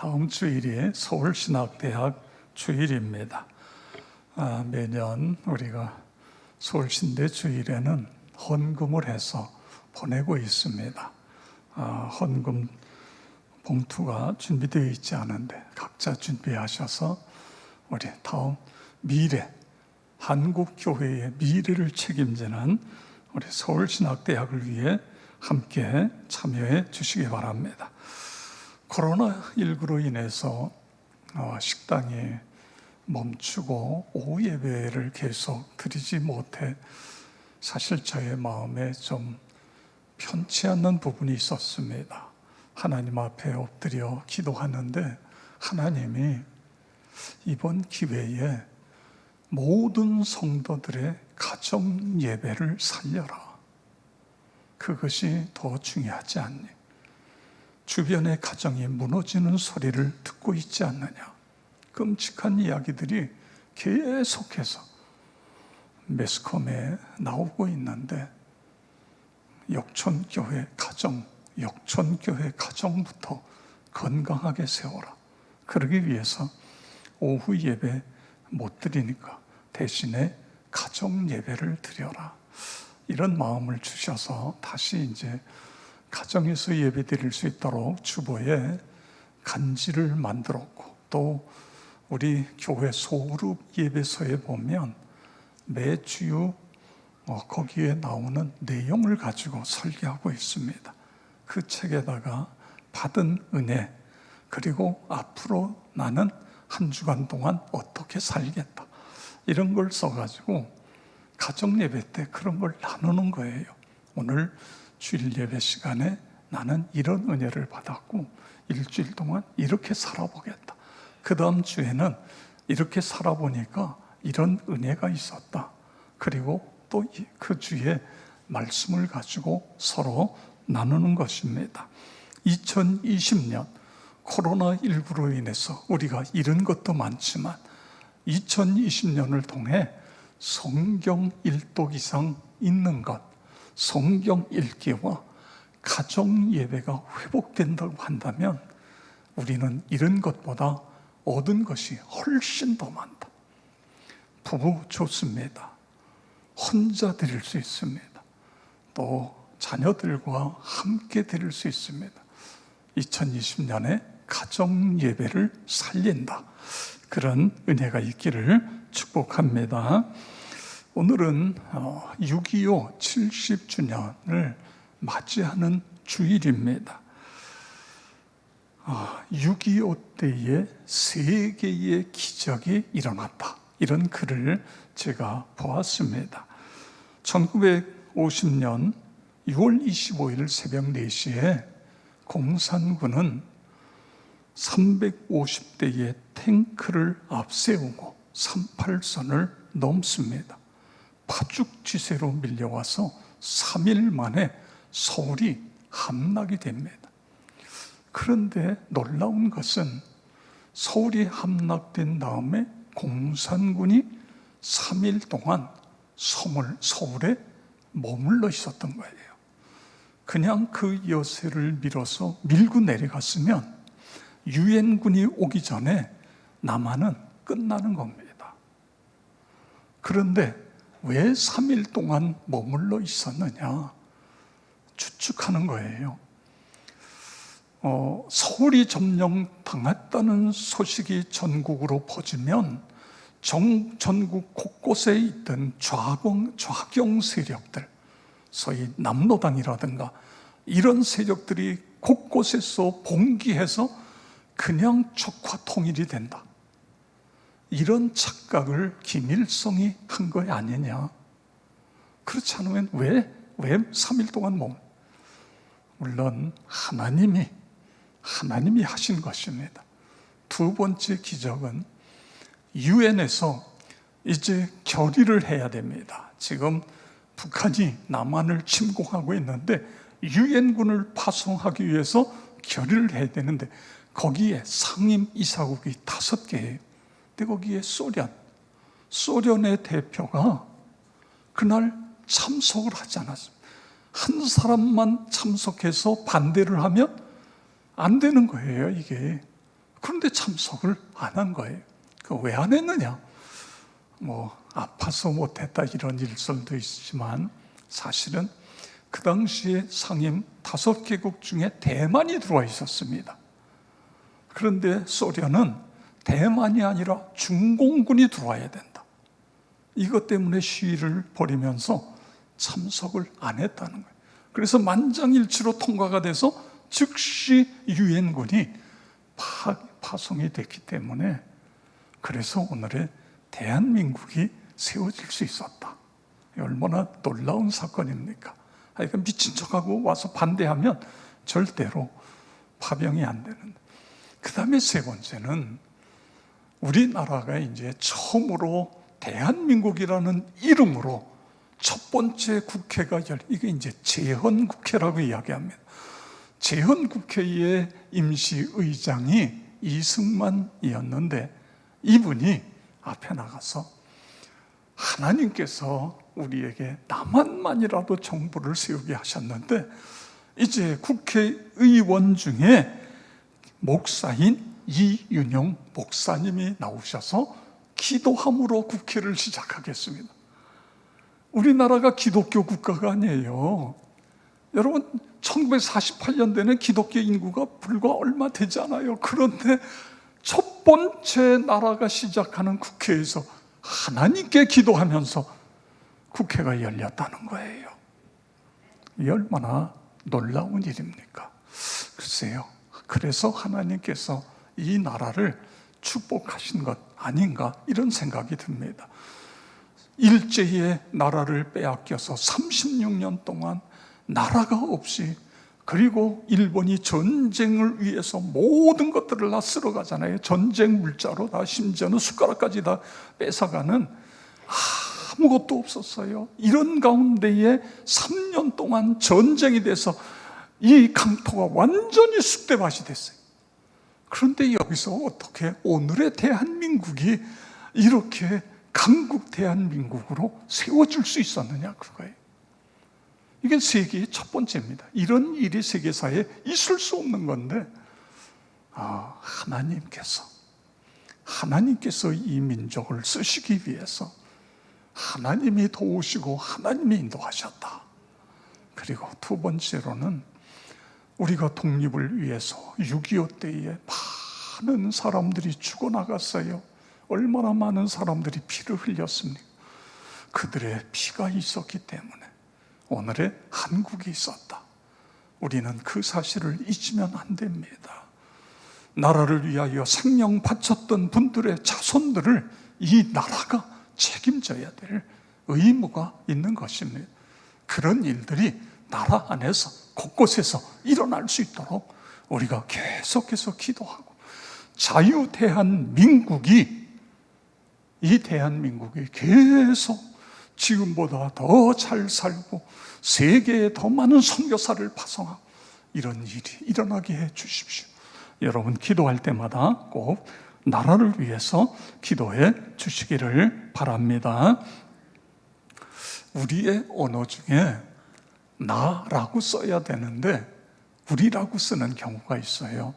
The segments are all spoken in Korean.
다음 주일이 서울신학대학 주일입니다. 매년 우리가 서울신대 주일에는 헌금을 해서 보내고 있습니다. 헌금 봉투가 준비되어 있지 않은데 각자 준비하셔서 우리 다음 미래, 한국교회의 미래를 책임지는 우리 서울신학대학을 위해 함께 참여해 주시기 바랍니다. 코로나19로 인해서 식당이 멈추고 오후 예배를 계속 드리지 못해 사실 저의 마음에 좀 편치 않는 부분이 있었습니다. 하나님 앞에 엎드려 기도하는데 하나님이 이번 기회에 모든 성도들의 가정 예배를 살려라. 그것이 더 중요하지 않니? 주변의 가정이 무너지는 소리를 듣고 있지 않느냐? 끔찍한 이야기들이 계속해서 매스컴에 나오고 있는데 역촌교회 가정부터 건강하게 세워라. 그러기 위해서 오후 예배 못 드리니까 대신에 가정 예배를 드려라. 이런 마음을 주셔서 다시 이제 가정에서 예배 드릴 수 있도록 주보에 간지를 만들었고, 또 우리 교회 소그룹 예배서에 보면 매주 거기에 나오는 내용을 가지고 설계하고 있습니다. 그 책에다가 받은 은혜, 그리고 앞으로 나는 한 주간 동안 어떻게 살겠다, 이런 걸 써가지고 가정 예배 때 그런 걸 나누는 거예요. 오늘 주일 예배 시간에 나는 이런 은혜를 받았고 일주일 동안 이렇게 살아보겠다. 그 다음 주에는 이렇게 살아보니까 이런 은혜가 있었다. 그리고 또 그 주에 말씀을 가지고 서로 나누는 것입니다. 2020년 코로나19로 인해서 우리가 잃은 것도 많지만 2020년을 통해 성경 일독 이상 읽는 것, 성경 읽기와 가정 예배가 회복된다고 한다면 우리는 잃은 것보다 얻은 것이 훨씬 더 많다. 부부 좋습니다. 혼자 드릴 수 있습니다. 또 자녀들과 함께 드릴 수 있습니다. 2020년에 가정 예배를 살린다. 그런 은혜가 있기를 축복합니다. 오늘은 6.25 70주년을 맞이하는 주일입니다. 6.25 때에 세 개의 기적이 일어났다. 이런 글을 제가 보았습니다. 1950년 6월 25일 새벽 4시에 공산군은 350대의 탱크를 앞세우고 38선을 넘습니다. 파죽지세로 밀려와서 3일 만에 서울이 함락이 됩니다. 그런데 놀라운 것은 서울이 함락된 다음에 공산군이 3일 동안 서울에 머물러 있었던 거예요. 그냥 그 여세를 밀어서 밀고 내려갔으면 유엔군이 오기 전에 남한은 끝나는 겁니다. 그런데 왜 3일 동안 머물러 있었느냐 추측하는 거예요. 서울이 점령당했다는 소식이 전국으로 퍼지면 전국 곳곳에 있던 좌경 세력들, 소위 남로당이라든가 이런 세력들이 곳곳에서 봉기해서 그냥 적화 통일이 된다. 이런 착각을 김일성이 한 거 아니냐. 그렇지 않으면 왜 3일 동안 물론 하나님이 하신 것입니다. 두 번째 기적은 유엔에서 이제 결의를 해야 됩니다. 지금 북한이 남한을 침공하고 있는데 유엔군을 파송하기 위해서 결의를 해야 되는데 거기에 상임 이사국이 5개예요. 근데 거기에 소련의 대표가 그날 참석을 하지 않았습니다. 한 사람만 참석해서 반대를 하면 안 되는 거예요, 이게. 그런데 참석을 안 한 거예요. 왜 안 했느냐? 아파서 못했다 이런 일설도 있지만 사실은 그 당시에 상임 5개국 중에 대만이 들어와 있었습니다. 그런데 소련은 대만이 아니라 중공군이 들어와야 된다. 이것 때문에 시위를 벌이면서 참석을 안 했다는 거예요. 그래서 만장일치로 통과가 돼서 즉시 유엔군이 파송이 됐기 때문에 그래서 오늘의 대한민국이 세워질 수 있었다. 얼마나 놀라운 사건입니까? 그러니까 미친 척하고 와서 반대하면 절대로 파병이 안 되는데. 그 다음에 세 번째는 우리나라가 이제 처음으로 대한민국이라는 이름으로 첫 번째 국회가 이게 이제 재헌국회라고 이야기합니다. 재헌국회의 임시의장이 이승만이었는데 이분이 앞에 나가서 하나님께서 우리에게 남한만이라도 정부를 세우게 하셨는데 이제 국회의원 중에 목사인 이윤영 목사님이 나오셔서 기도함으로 국회를 시작하겠습니다. 우리나라가 기독교 국가가 아니에요. 여러분 1948년대는 기독교 인구가 불과 얼마 되지 않아요. 그런데 첫 번째 나라가 시작하는 국회에서 하나님께 기도하면서 국회가 열렸다는 거예요. 이 얼마나 놀라운 일입니까? 글쎄요. 그래서 하나님께서 이 나라를 축복하신 것 아닌가 이런 생각이 듭니다. 일제의 나라를 빼앗겨서 36년 동안 나라가 없이, 그리고 일본이 전쟁을 위해서 모든 것들을 다 쓸어가잖아요. 전쟁 물자로 다, 심지어는 숟가락까지 다 뺏어가는, 아무것도 없었어요. 이런 가운데에 3년 동안 전쟁이 돼서 이 강토가 완전히 쑥대밭이 됐어요. 그런데 여기서 어떻게 오늘의 대한민국이 이렇게 강국 대한민국으로 세워질 수 있었느냐, 그거예요. 이게 세계의 첫 번째입니다. 이런 일이 세계사에 있을 수 없는 건데, 하나님께서 이 민족을 쓰시기 위해서 하나님이 도우시고 하나님이 인도하셨다. 그리고 두 번째로는 우리가 독립을 위해서 6.25 때에 많은 사람들이 죽어나갔어요. 얼마나 많은 사람들이 피를 흘렸습니까? 그들의 피가 있었기 때문에 오늘의 한국이 있었다. 우리는 그 사실을 잊으면 안 됩니다. 나라를 위하여 생명 바쳤던 분들의 자손들을 이 나라가 책임져야 될 의무가 있는 것입니다. 그런 일들이 나라 안에서 곳곳에서 일어날 수 있도록 우리가 계속해서 기도하고, 자유대한민국이, 이 대한민국이 계속 지금보다 더 잘 살고 세계에 더 많은 선교사를 파송하고 이런 일이 일어나게 해 주십시오. 여러분 기도할 때마다 꼭 나라를 위해서 기도해 주시기를 바랍니다. 우리의 언어 중에 나라고 써야 되는데 우리라고 쓰는 경우가 있어요.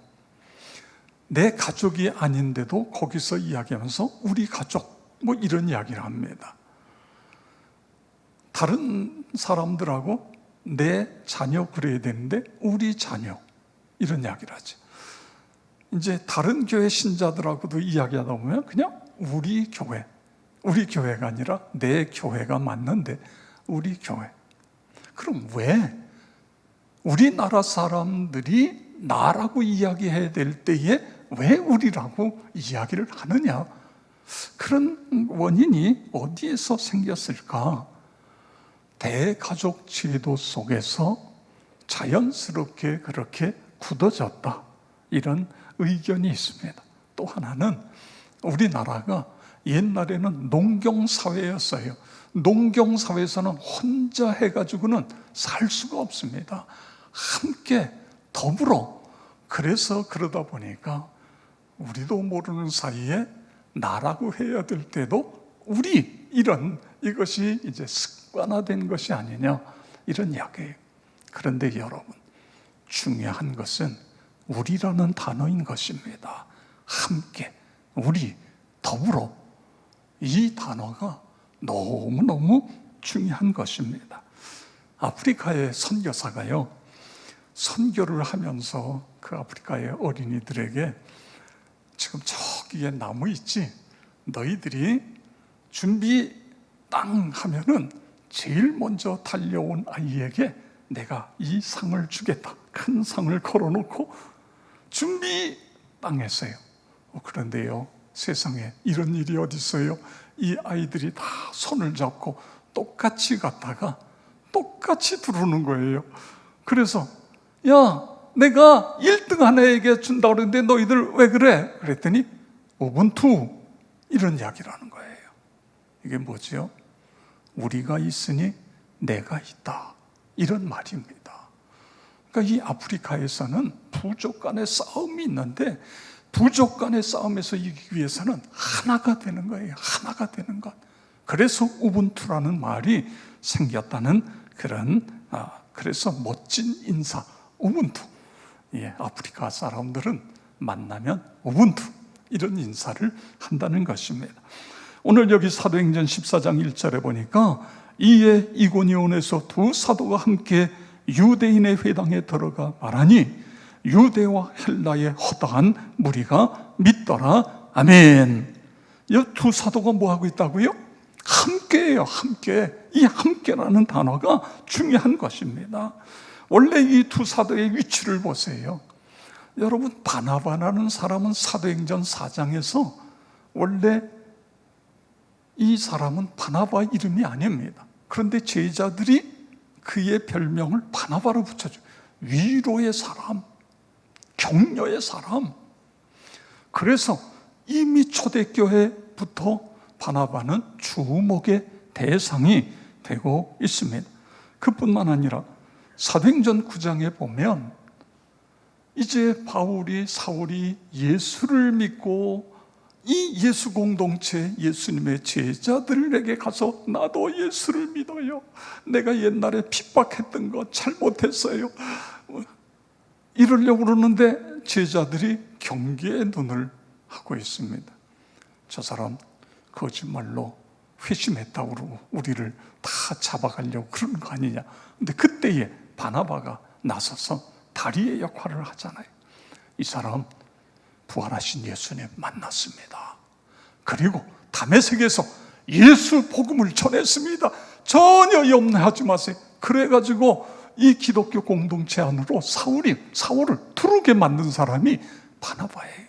내 가족이 아닌데도 거기서 이야기하면서 우리 가족 뭐 이런 이야기를 합니다. 다른 사람들하고 내 자녀 그래야 되는데 우리 자녀 이런 이야기를 하죠. 이제 다른 교회 신자들하고도 이야기하다 보면 그냥 우리 교회가 아니라 내 교회가 맞는데 우리 교회. 그럼 왜 우리나라 사람들이 나라고 이야기해야 될 때에 왜 우리라고 이야기를 하느냐? 그런 원인이 어디에서 생겼을까? 대가족 제도 속에서 자연스럽게 그렇게 굳어졌다, 이런 의견이 있습니다. 또 하나는 우리나라가 옛날에는 농경사회였어요. 농경사회에서는 혼자 해가지고는 살 수가 없습니다. 함께 더불어. 그래서 그러다 보니까 우리도 모르는 사이에 나라고 해야 될 때도 우리, 이것이 이제 습관화된 것이 아니냐, 이런 이야기예요. 그런데 여러분, 중요한 것은 우리라는 단어인 것입니다. 함께, 우리, 더불어, 이 단어가 너무너무 중요한 것입니다. 아프리카의 선교사가요, 선교를 하면서 그 아프리카의 어린이들에게 지금 저기에 나무 있지? 너희들이 준비 땅 하면은 제일 먼저 달려온 아이에게 내가 이 상을 주겠다. 큰 상을 걸어놓고 준비 땅 했어요. 그런데요, 세상에 이런 일이 어디 있어요? 이 아이들이 다 손을 잡고 똑같이 갔다가 똑같이 들어오는 거예요. 그래서 야, 내가 1등 하나에게 준다 그랬는데 너희들 왜 그래? 그랬더니 우분투, 이런 이야기를 하는 거예요. 이게 뭐죠? 우리가 있으니 내가 있다, 이런 말입니다. 그러니까 이 아프리카에서는 부족 간의 싸움이 있는데 부족 간의 싸움에서 이기기 위해서는 하나가 되는 거예요. 하나가 되는 것. 그래서 우분투라는 말이 생겼다는 그래서 멋진 인사, 우분투. 아프리카 사람들은 만나면 우분투, 이런 인사를 한다는 것입니다. 오늘 여기 사도행전 14장 1절에 보니까 이에 이고니온에서 두 사도가 함께 유대인의 회당에 들어가 말하니 유대와 헬라의 허다한 무리가 믿더라. 아멘. 이 두 사도가 뭐 하고 있다고요? 함께예요. 함께. 이 함께라는 단어가 중요한 것입니다. 원래 이 두 사도의 위치를 보세요. 여러분, 바나바라는 사람은 사도행전 4장에서 원래 이 사람은 바나바 이름이 아닙니다. 그런데 제자들이 그의 별명을 바나바로 붙여줘요. 위로의 사람, 격려의 사람. 그래서 이미 초대교회부터 바나바는 주목의 대상이 되고 있습니다. 그뿐만 아니라 사도행전 9장에 보면 이제 사울이 예수를 믿고 이 예수 공동체, 예수님의 제자들에게 가서 나도 예수를 믿어요. 내가 옛날에 핍박했던 거 잘못했어요. 이러려고 그러는데 제자들이 경계의 눈을 하고 있습니다. 저 사람 거짓말로 회심했다고 그러고 우리를 다 잡아가려고 그러는 거 아니냐. 근데 그때에 바나바가 나서서 다리의 역할을 하잖아요. 이 사람 부활하신 예수님 만났습니다. 그리고 다메섹에서 예수 복음을 전했습니다. 전혀 염려하지 마세요. 그래가지고 이 기독교 공동체 안으로 사울을 들어오게 만든 사람이 바나바예요.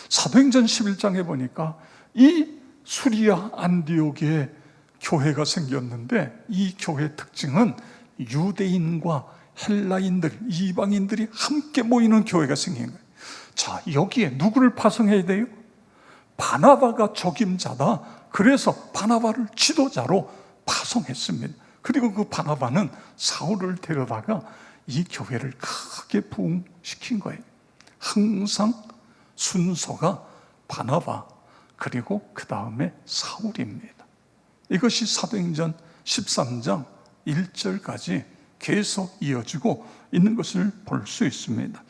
사도행전 11장에 보니까 이 수리아 안디옥에 교회가 생겼는데 이 교회 특징은 유대인과 헬라인들, 이방인들이 함께 모이는 교회가 생긴 거예요. 자, 여기에 누구를 파송해야 돼요? 바나바가 적임자다. 그래서 바나바를 지도자로 파송했습니다. 그리고 그 바나바는 사울을 데려다가 이 교회를 크게 부흥시킨 거예요. 항상 순서가 바나바, 그리고 그 다음에 사울입니다. 이것이 사도행전 13장 1절까지 계속 이어지고 있는 것을 볼 수 있습니다.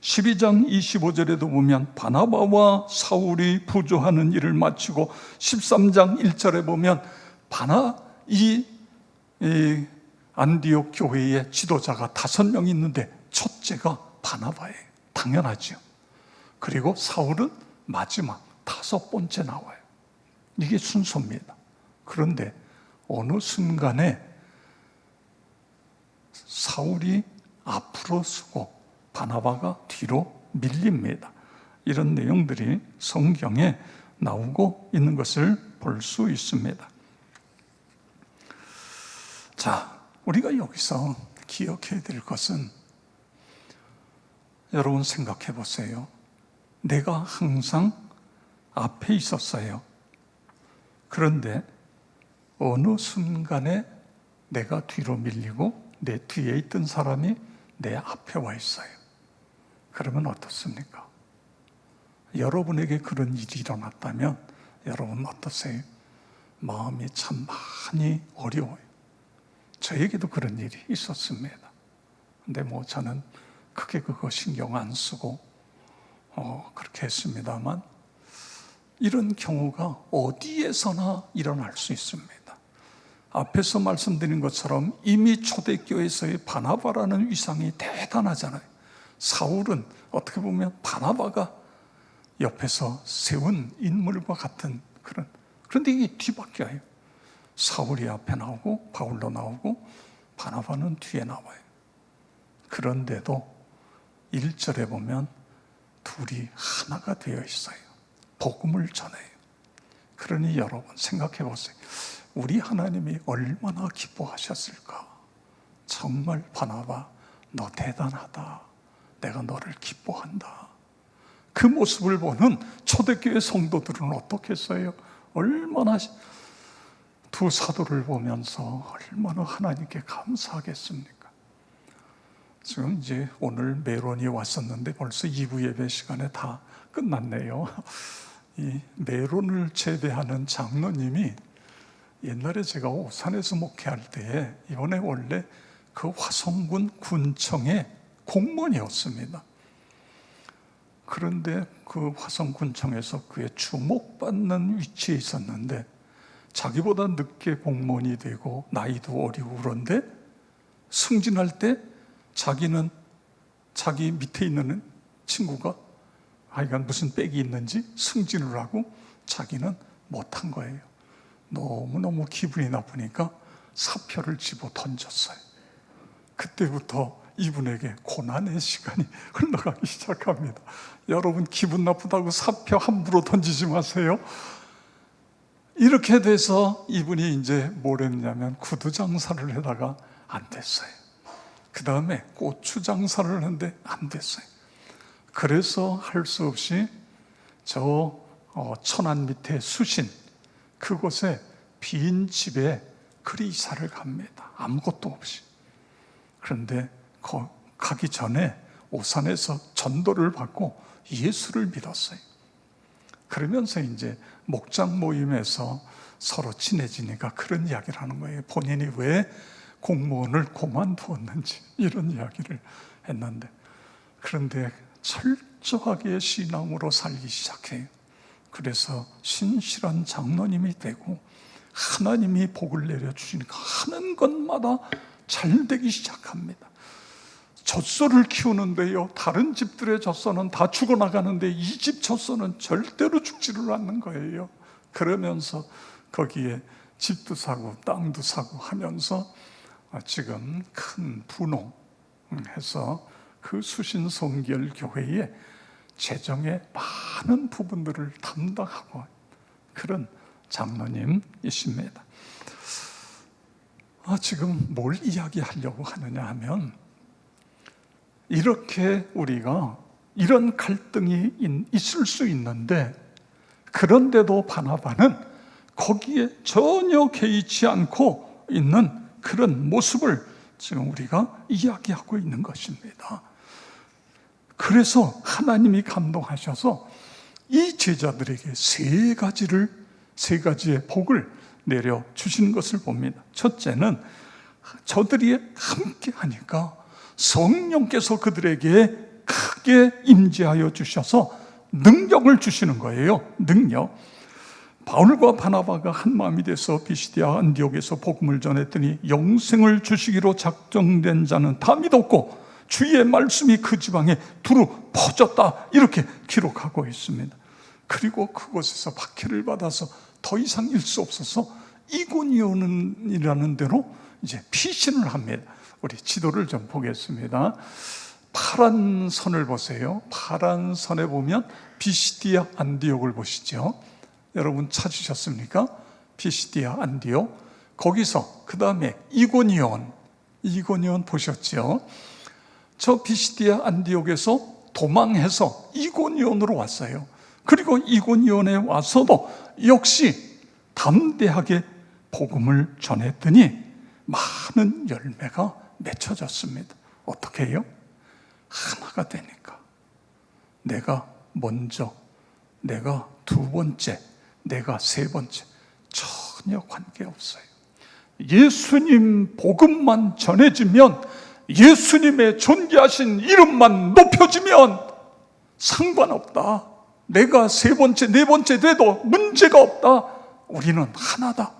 12장 25절에도 보면 바나바와 사울이 부조하는 일을 마치고 13장 1절에 보면 이 안디옥 교회의 지도자가 5명 있는데 첫째가 바나바예요. 당연하죠. 그리고 사울은 마지막 5번째 나와요. 이게 순서입니다. 그런데 어느 순간에 사울이 앞으로 서고 바나바가 뒤로 밀립니다. 이런 내용들이 성경에 나오고 있는 것을 볼 수 있습니다. 자, 우리가 여기서 기억해야 될 것은, 여러분 생각해 보세요. 내가 항상 앞에 있었어요. 그런데 어느 순간에 내가 뒤로 밀리고 내 뒤에 있던 사람이 내 앞에 와 있어요. 그러면 어떻습니까? 여러분에게 그런 일이 일어났다면 여러분 어떠세요? 마음이 참 많이 어려워요. 저에게도 그런 일이 있었습니다. 근데 저는 크게 그거 신경 안 쓰고 그렇게 했습니다만 이런 경우가 어디에서나 일어날 수 있습니다. 앞에서 말씀드린 것처럼 이미 초대교회에서의 바나바라는 위상이 대단하잖아요. 사울은 어떻게 보면 바나바가 옆에서 세운 인물과 같은 그런데 이게 뒤바뀌어요. 사울이 앞에 나오고 바울로 나오고 바나바는 뒤에 나와요. 그런데도 1절에 보면 둘이 하나가 되어 있어요. 복음을 전해요. 그러니 여러분 생각해 보세요. 우리 하나님이 얼마나 기뻐하셨을까? 정말 바나바, 너 대단하다. 내가 너를 기뻐한다. 그 모습을 보는 초대교회 성도들은 어떻겠어요? 얼마나 두 사도를 보면서 얼마나 하나님께 감사하겠습니까? 지금 이제 오늘 메론이 왔었는데 벌써 2부 예배 시간에 다 끝났네요. 이 메론을 재배하는 장로님이 옛날에 제가 오산에서 목회할 때에 이번에 원래 그 화성군 군청의 공무원이었습니다. 그런데 그 화성군청에서 그의 주목받는 위치에 있었는데 자기보다 늦게 공무원이 되고 나이도 어리고 그런데 승진할 때 자기는 자기 밑에 있는 친구가 하여간 무슨 빽이 있는지 승진을 하고 자기는 못한 거예요. 너무너무 기분이 나쁘니까 사표를 집어 던졌어요. 그때부터 이분에게 고난의 시간이 흘러가기 시작합니다. 여러분 기분 나쁘다고 사표 함부로 던지지 마세요. 이렇게 돼서 이분이 이제 뭘 했냐면 구두 장사를 하다가 안 됐어요. 그 다음에 고추 장사를 하는데 안 됐어요. 그래서 할 수 없이 저 천안 밑에 수신 그곳에 빈 집에 그리 이사를 갑니다. 아무것도 없이. 그런데 가기 전에 오산에서 전도를 받고 예수를 믿었어요. 그러면서 이제 목장 모임에서 서로 친해지니까 그런 이야기를 하는 거예요. 본인이 왜 공무원을 그만두었는지 이런 이야기를 했는데 그런데 철저하게 신앙으로 살기 시작해요. 그래서 신실한 장로님이 되고 하나님이 복을 내려주시니까 하는 것마다 잘 되기 시작합니다. 젖소를 키우는데요, 다른 집들의 젖소는 다 죽어나가는데 이 집 젖소는 절대로 죽지를 않는 거예요. 그러면서 거기에 집도 사고 땅도 사고 하면서 지금 큰 분홍해서 그 수신성결 교회의 재정의 많은 부분들을 담당하고 그런 장로님이십니다. 지금 뭘 이야기하려고 하느냐 하면 이렇게 우리가 이런 갈등이 있을 수 있는데 그런데도 바나바는 거기에 전혀 개의치 않고 있는 그런 모습을 지금 우리가 이야기하고 있는 것입니다. 그래서 하나님이 감동하셔서 이 제자들에게 세 가지의 복을 내려주신 것을 봅니다. 첫째는 저들이 함께 하니까 성령께서 그들에게 크게 임재하여 주셔서 능력을 주시는 거예요. 능력. 바울과 바나바가 한 마음이 돼서 비시디아 안디옥에서 복음을 전했더니 영생을 주시기로 작정된 자는 다 믿었고 주의 말씀이 그 지방에 두루 퍼졌다 이렇게 기록하고 있습니다. 그리고 그곳에서 박해를 받아서 더 이상 일 수 없어서 이고니온이라는 데로 이제 피신을 합니다. 우리 지도를 좀 보겠습니다. 파란 선을 보세요. 파란 선에 보면 비시디아 안디옥을 보시죠. 여러분 찾으셨습니까? 비시디아 안디옥. 거기서 그 다음에 이고니온 보셨죠? 저 비시디아 안디옥에서 도망해서 이고니온으로 왔어요. 그리고 이고니온에 와서도 역시 담대하게 복음을 전했더니 많은 열매가 맺혀졌습니다. 어떻게 해요? 하나가 되니까. 내가 먼저, 내가 두 번째, 내가 세 번째 전혀 관계없어요. 예수님 복음만 전해지면 예수님의 존귀하신 이름만 높여지면 상관없다. 내가 세 번째, 네 번째 돼도 문제가 없다. 우리는 하나다.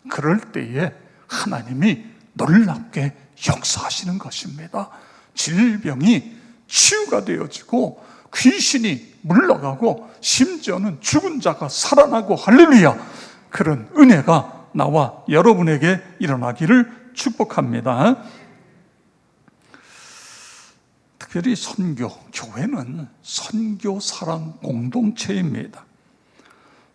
그럴 때에 하나님이 놀랍게 역사하시는 것입니다. 질병이 치유가 되어지고 귀신이 물러가고 심지어는 죽은 자가 살아나고 할렐루야, 그런 은혜가 나와 여러분에게 일어나기를 축복합니다. 특별히 선교, 교회는 선교 사랑 공동체입니다.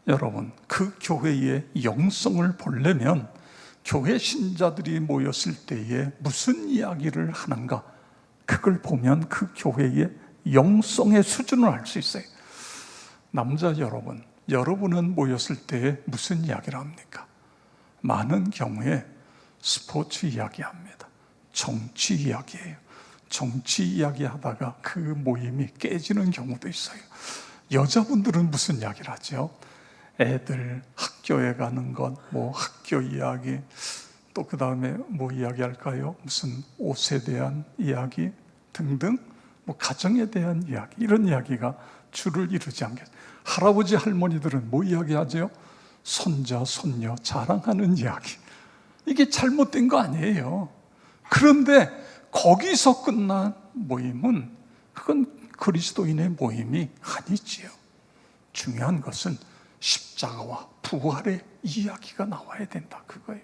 여러분, 그 교회의 영성을 보려면 교회 신자들이 모였을 때에 무슨 이야기를 하는가, 그걸 보면 그 교회의 영성의 수준을 알 수 있어요. 남자 여러분, 여러분은 모였을 때에 무슨 이야기를 합니까? 많은 경우에 스포츠 이야기합니다. 정치 이야기예요. 정치 이야기하다가 그 모임이 깨지는 경우도 있어요. 여자분들은 무슨 이야기를 하죠? 애들 학교에 가는 것, 뭐 학교 이야기, 또 그 다음에 뭐 이야기할까요? 무슨 옷에 대한 이야기 등등, 뭐 가정에 대한 이야기, 이런 이야기가 주를 이루지 않겠어요. 할아버지 할머니들은 뭐 이야기하죠? 손자 손녀 자랑하는 이야기. 이게 잘못된 거 아니에요. 그런데 거기서 끝난 모임은, 그건 그리스도인의 모임이 아니지요. 중요한 것은 십자가와 부활의 이야기가 나와야 된다, 그거예요.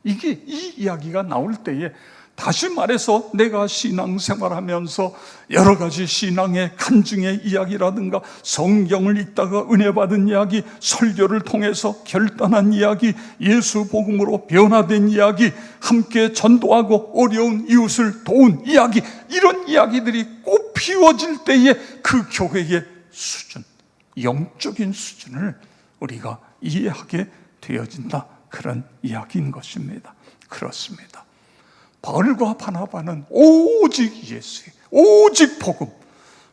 이게, 이 이야기가 나올 때에, 다시 말해서 내가 신앙생활하면서 여러 가지 신앙의 간증의 이야기라든가 성경을 읽다가 은혜 받은 이야기, 설교를 통해서 결단한 이야기, 예수 복음으로 변화된 이야기, 함께 전도하고 어려운 이웃을 도운 이야기, 이런 이야기들이 꼭 피워질 때에 그 교회의 수준, 영적인 수준을 우리가 이해하게 되어진다, 그런 이야기인 것입니다. 그렇습니다. 바울과 바나바는 오직 예수의, 오직 복음.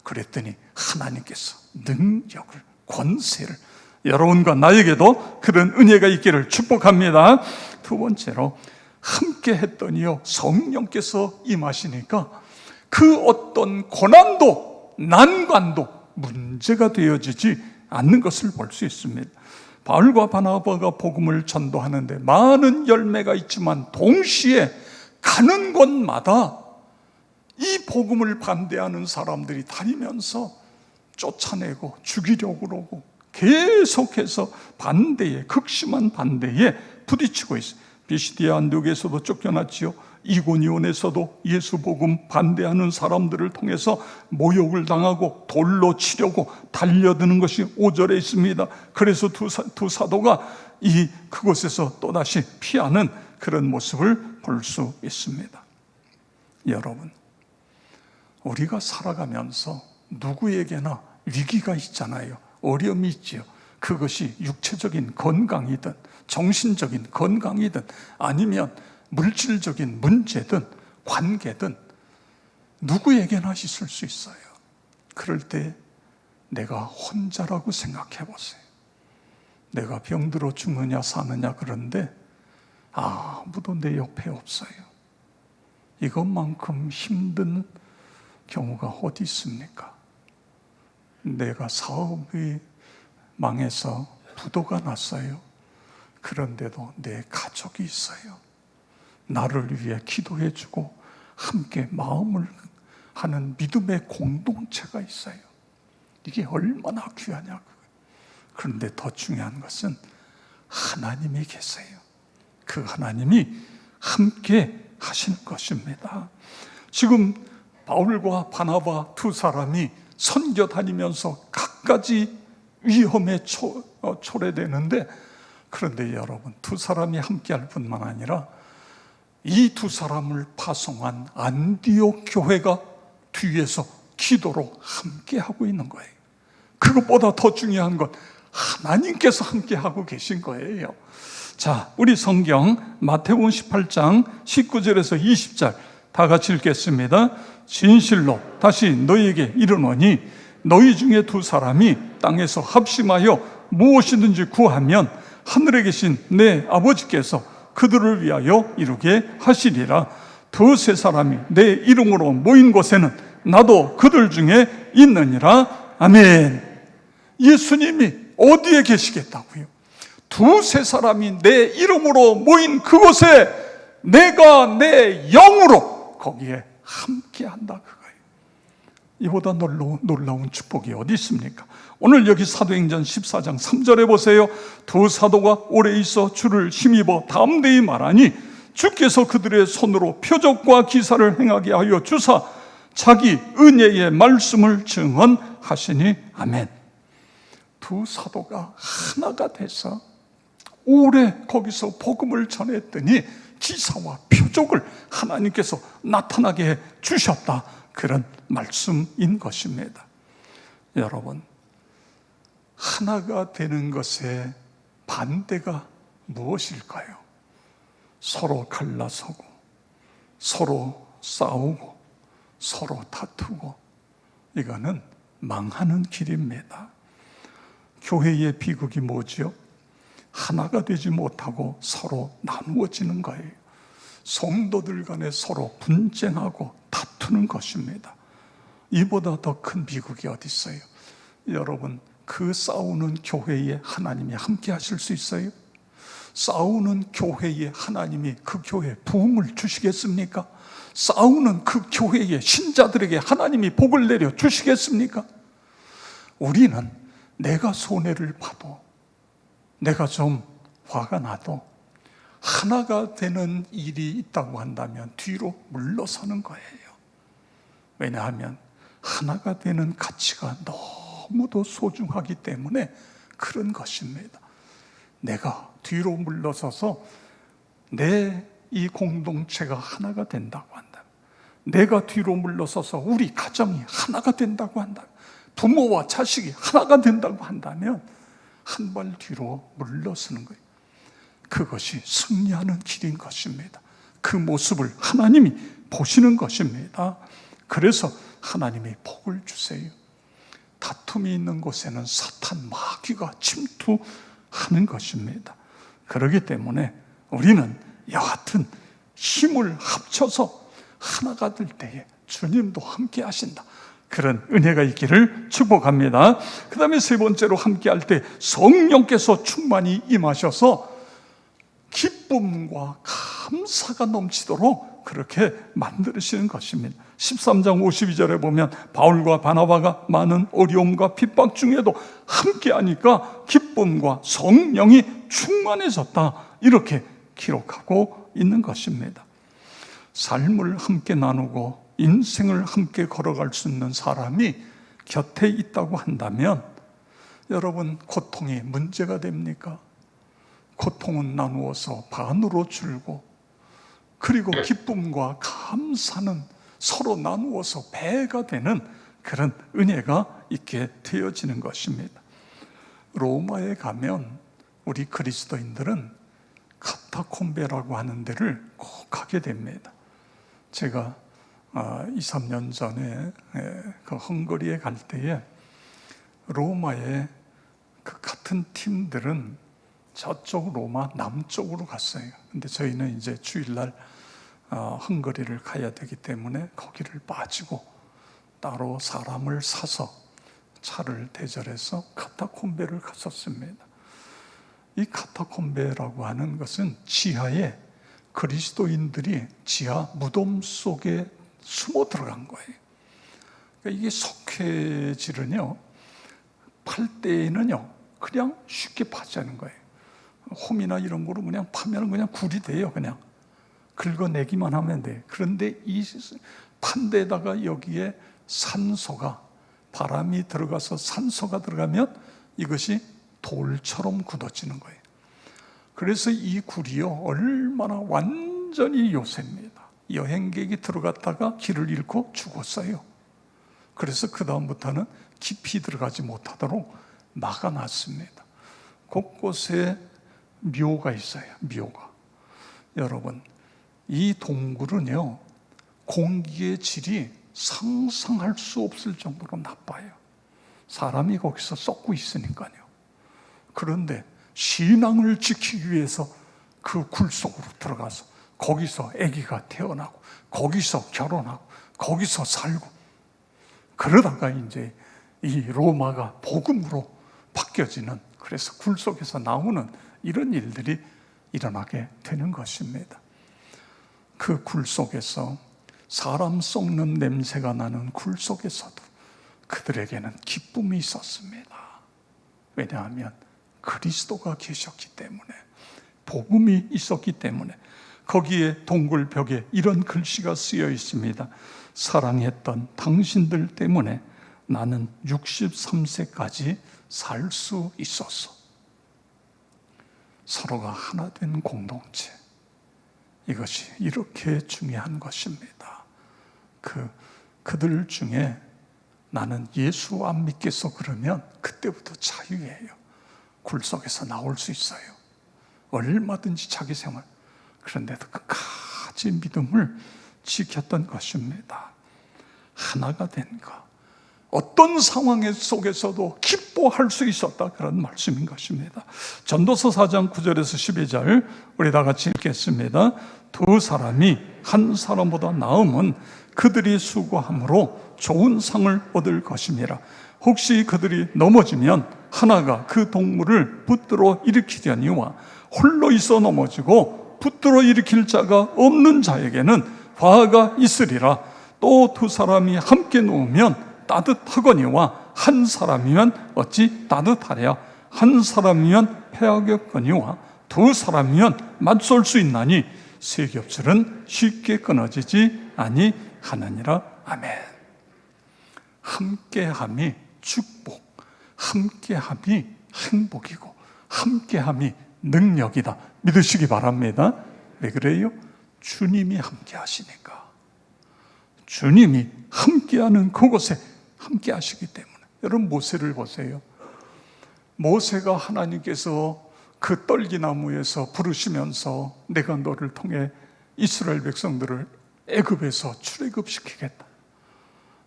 그랬더니 하나님께서 능력을, 권세를, 여러분과 나에게도 그런 은혜가 있기를 축복합니다. 두 번째로, 함께 했더니요, 성령께서 임하시니까 그 어떤 고난도 난관도 문제가 되어지지 않는 것을 볼 수 있습니다. 바울과 바나바가 복음을 전도하는데 많은 열매가 있지만 동시에 가는 곳마다 이 복음을 반대하는 사람들이 다니면서 쫓아내고 죽이려고 그러고 계속해서 반대에, 극심한 반대에 부딪히고 있어요. 비시디아 안디옥에서도 쫓겨났지요. 이고니온에서도 예수 복음 반대하는 사람들을 통해서 모욕을 당하고 돌로 치려고 달려드는 것이 5절에 있습니다. 그래서 두 사도가 그곳에서 또다시 피하는 그런 모습을 볼 수 있습니다. 여러분, 우리가 살아가면서 누구에게나 위기가 있잖아요. 어려움이 있지요. 그것이 육체적인 건강이든 정신적인 건강이든 아니면 물질적인 문제든 관계든 누구에게나 있을 수 있어요. 그럴 때 내가 혼자라고 생각해 보세요. 내가 병들어 죽느냐 사느냐, 그런데 아무도 내 옆에 없어요. 이것만큼 힘든 경우가 어디 있습니까? 내가 사업이 망해서 부도가 났어요. 그런데도 내 가족이 있어요. 나를 위해 기도해주고 함께 마음을 하는 믿음의 공동체가 있어요. 이게 얼마나 귀하냐고요. 그런데 더 중요한 것은 하나님이 계세요. 그 하나님이 함께 하시는 것입니다. 지금 바울과 바나바 두 사람이 선교 다니면서 갖가지 위험에 초래되는데, 그런데 여러분, 두 사람이 함께할 뿐만 아니라 이 두 사람을 파송한 안디옥 교회가 뒤에서 기도로 함께하고 있는 거예요. 그것보다 더 중요한 건 하나님께서 함께하고 계신 거예요. 자, 우리 성경 마태복음 18장 19절에서 20절 다 같이 읽겠습니다. 진실로 다시 너희에게 이르노니 너희 중에 두 사람이 땅에서 합심하여 무엇이든지 구하면 하늘에 계신 내 아버지께서 그들을 위하여 이루게 하시리라. 두세 사람이 내 이름으로 모인 곳에는 나도 그들 중에 있느니라. 아멘. 예수님이 어디에 계시겠다고요? 두세 사람이 내 이름으로 모인 그곳에 내가 내 영으로 거기에 함께한다, 그거예요. 이보다 놀라운 축복이 어디 있습니까? 오늘 여기 사도행전 14장 3절에 보세요. 두 사도가 오래 있어 주를 힘입어 담대히 말하니 주께서 그들의 손으로 표적과 기사를 행하게 하여 주사 자기 은혜의 말씀을 증언하시니. 아멘. 두 사도가 하나가 돼서 오래 거기서 복음을 전했더니 기사와 표적을 하나님께서 나타나게 해 주셨다, 그런 말씀인 것입니다. 여러분, 하나가 되는 것의 반대가 무엇일까요? 서로 갈라서고, 서로 싸우고, 서로 다투고, 이거는 망하는 길입니다. 교회의 비극이 뭐지요? 하나가 되지 못하고 서로 나누어지는 거예요. 성도들 간에 서로 분쟁하고 다투는 것입니다. 이보다 더 큰 비극이 어디 있어요? 여러분, 그 싸우는 교회에 하나님이 함께 하실 수 있어요? 싸우는 교회에 하나님이 그 교회에 부흥을 주시겠습니까? 싸우는 그 교회의 신자들에게 하나님이 복을 내려 주시겠습니까? 우리는 내가 손해를 봐도, 내가 좀 화가 나도 하나가 되는 일이 있다고 한다면 뒤로 물러서는 거예요. 왜냐하면 하나가 되는 가치가 너무도 소중하기 때문에 그런 것입니다. 내가 뒤로 물러서서 내 이 공동체가 하나가 된다고 한다면, 내가 뒤로 물러서서 우리 가정이 하나가 된다고 한다면, 부모와 자식이 하나가 된다고 한다면 한 발 뒤로 물러서는 거예요. 그것이 승리하는 길인 것입니다. 그 모습을 하나님이 보시는 것입니다. 그래서 하나님이 복을 주세요. 다툼이 있는 곳에는 사탄 마귀가 침투하는 것입니다. 그렇기 때문에 우리는 여하튼 힘을 합쳐서 하나가 될 때에 주님도 함께 하신다, 그런 은혜가 있기를 축복합니다. 그 다음에 세 번째로 함께 할 때 성령께서 충만히 임하셔서 기쁨과 감사가 넘치도록 그렇게 만드시는 것입니다. 13장 52절에 보면 바울과 바나바가 많은 어려움과 핍박 중에도 함께하니까 기쁨과 성령이 충만해졌다, 이렇게 기록하고 있는 것입니다. 삶을 함께 나누고 인생을 함께 걸어갈 수 있는 사람이 곁에 있다고 한다면 여러분, 고통이 문제가 됩니까? 고통은 나누어서 반으로 줄고, 그리고 기쁨과 감사는 서로 나누어서 배가 되는 그런 은혜가 있게 되어지는 것입니다. 로마에 가면 우리 그리스도인들은 카타콤베라고 하는 데를 꼭 가게 됩니다. 제가 2, 3년 전에 그 헝가리에 갈 때에 로마에 그 같은 팀들은 저쪽 로마 남쪽으로 갔어요. 근데 저희는 이제 주일날 헝가리를 가야 되기 때문에 거기를 빠지고 따로 사람을 사서 차를 대절해서 카타콤베를 갔었습니다. 이 카타콤베라고 하는 것은 지하에 그리스도인들이 지하 무덤 속에 숨어 들어간 거예요. 그러니까 이게 석회질은요, 팔 때에는요 그냥 쉽게 파지 않는 거예요. 홈이나 이런 거로 그냥 파면 그냥 굴이 돼요. 그냥 긁어내기만 하면 돼. 그런데 이 판대에다가 여기에 산소가, 바람이 들어가서 산소가 들어가면 이것이 돌처럼 굳어지는 거예요. 그래서 이 굴이요 얼마나 완전히 요새입니다. 여행객이 들어갔다가 길을 잃고 죽었어요. 그래서 그 다음부터는 깊이 들어가지 못하도록 막아놨습니다. 곳곳에 묘가 있어요. 묘가. 여러분, 이 동굴은요 공기의 질이 상상할 수 없을 정도로 나빠요. 사람이 거기서 썩고 있으니까요. 그런데 신앙을 지키기 위해서 그 굴 속으로 들어가서 거기서 아기가 태어나고 거기서 결혼하고 거기서 살고, 그러다가 이제 이 로마가 복음으로 바뀌어지는, 그래서 굴 속에서 나오는 이런 일들이 일어나게 되는 것입니다. 그 굴 속에서, 사람 썩는 냄새가 나는 굴 속에서도 그들에게는 기쁨이 있었습니다. 왜냐하면 그리스도가 계셨기 때문에, 복음이 있었기 때문에. 거기에 동굴벽에 이런 글씨가 쓰여 있습니다. 사랑했던 당신들 때문에 나는 63세까지 살 수 있었어. 서로가 하나 된 공동체, 이것이 이렇게 중요한 것입니다. 그들 중에 나는 예수 안 믿겠어 그러면 그때부터 자유예요. 굴 속에서 나올 수 있어요. 얼마든지 자기 생활. 그런데도 끝까지 믿음을 지켰던 것입니다. 하나가 된 것, 어떤 상황 속에서도 기뻐할 수 있었다, 그런 말씀인 것입니다. 전도서 4장 9절에서 12절 우리 다 같이 읽겠습니다. 두 사람이 한 사람보다 나음은 그들이 수고함으로 좋은 상을 얻을 것임이라. 혹시 그들이 넘어지면 하나가 그 동물을 붙들어 일으키려니와 홀로 있어 넘어지고 붙들어 일으킬 자가 없는 자에게는 화가 있으리라. 또 두 사람이 함께 누우면 따뜻하거니와 한 사람이면 어찌 따뜻하랴. 한 사람이면 패하겠거니와 두 사람이면 맞설 수 있나니 세 겹줄은 쉽게 끊어지지 아니하느니라. 아멘. 함께함이 축복, 함께함이 행복이고 함께함이 능력이다, 믿으시기 바랍니다. 왜 그래요? 주님이 함께 하시니까. 주님이 함께하는 그곳에 함께 하시기 때문에. 여러분, 모세를 보세요. 모세가 하나님께서 그 떨기나무에서 부르시면서 내가 너를 통해 이스라엘 백성들을 애굽에서 출애굽시키겠다.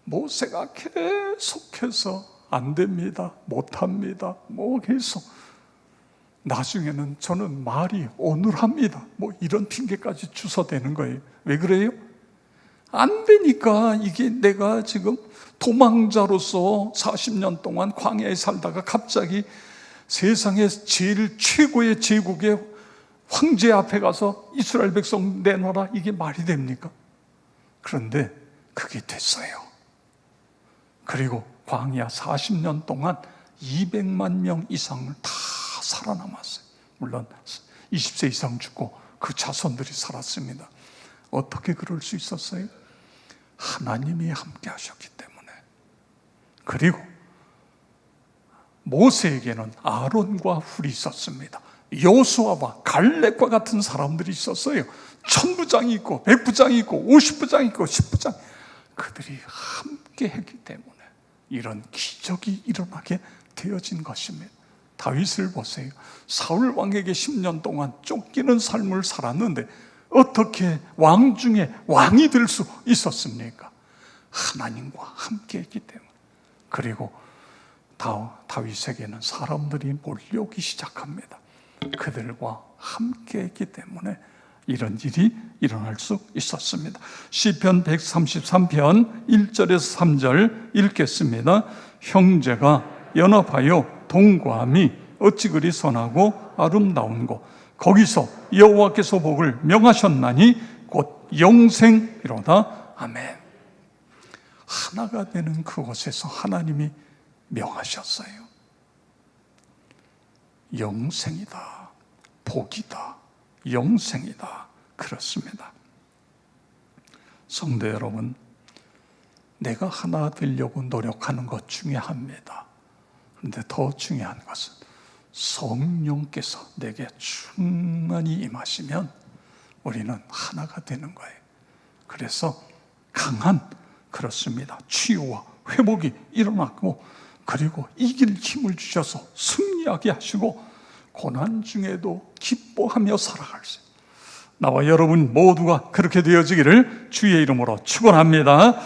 모세가 계속해서 안 됩니다, 못합니다, 계속. 나중에는 저는 말이 어눌합니다, 이런 핑계까지 주워대는 거예요. 왜 그래요? 안 되니까. 이게 내가 지금 도망자로서 40년 동안 광야에 살다가 갑자기 세상에 제일 최고의 제국의 황제 앞에 가서 이스라엘 백성 내놔라, 이게 말이 됩니까? 그런데 그게 됐어요. 그리고 광야 40년 동안 200만 명 이상을 다 살아남았어요. 물론 20세 이상 죽고 그 자손들이 살았습니다. 어떻게 그럴 수 있었어요? 하나님이 함께 하셨기 때문에. 그리고 모세에게는 아론과 훌이 있었습니다. 여호수아와 갈렙과 같은 사람들이 있었어요. 천부장이 있고 백부장이 있고 50부장이 있고 10부장. 그들이 함께 했기 때문에 이런 기적이 일어나게 되어진 것입니다. 다윗을 보세요. 사울 왕에게 10년 동안 쫓기는 삶을 살았는데 어떻게 왕 중에 왕이 될 수 있었습니까? 하나님과 함께 했기 때문에. 그리고 다윗에게는 사람들이 몰려오기 시작합니다. 그들과 함께 했기 때문에 이런 일이 일어날 수 있었습니다. 시편 133편 1절에서 3절 읽겠습니다. 형제가 연합하여 동거함이 어찌 그리 선하고 아름다운고. 거기서 여호와께서 복을 명하셨나니 곧 영생이로다. 아멘. 하나가 되는 그곳에서 하나님이 명하셨어요. 영생이다, 복이다, 영생이다. 그렇습니다. 성도 여러분, 내가 하나 되려고 노력하는 것 중요합니다. 그런데 더 중요한 것은 성령께서 내게 충만히 임하시면 우리는 하나가 되는 거예요. 그래서 강한, 그렇습니다, 치유와 회복이 일어났고, 그리고 이길 힘을 주셔서 승리하게 하시고 고난 중에도 기뻐하며 살아갈 수 있어요. 나와 여러분 모두가 그렇게 되어지기를 주의 이름으로 축원합니다.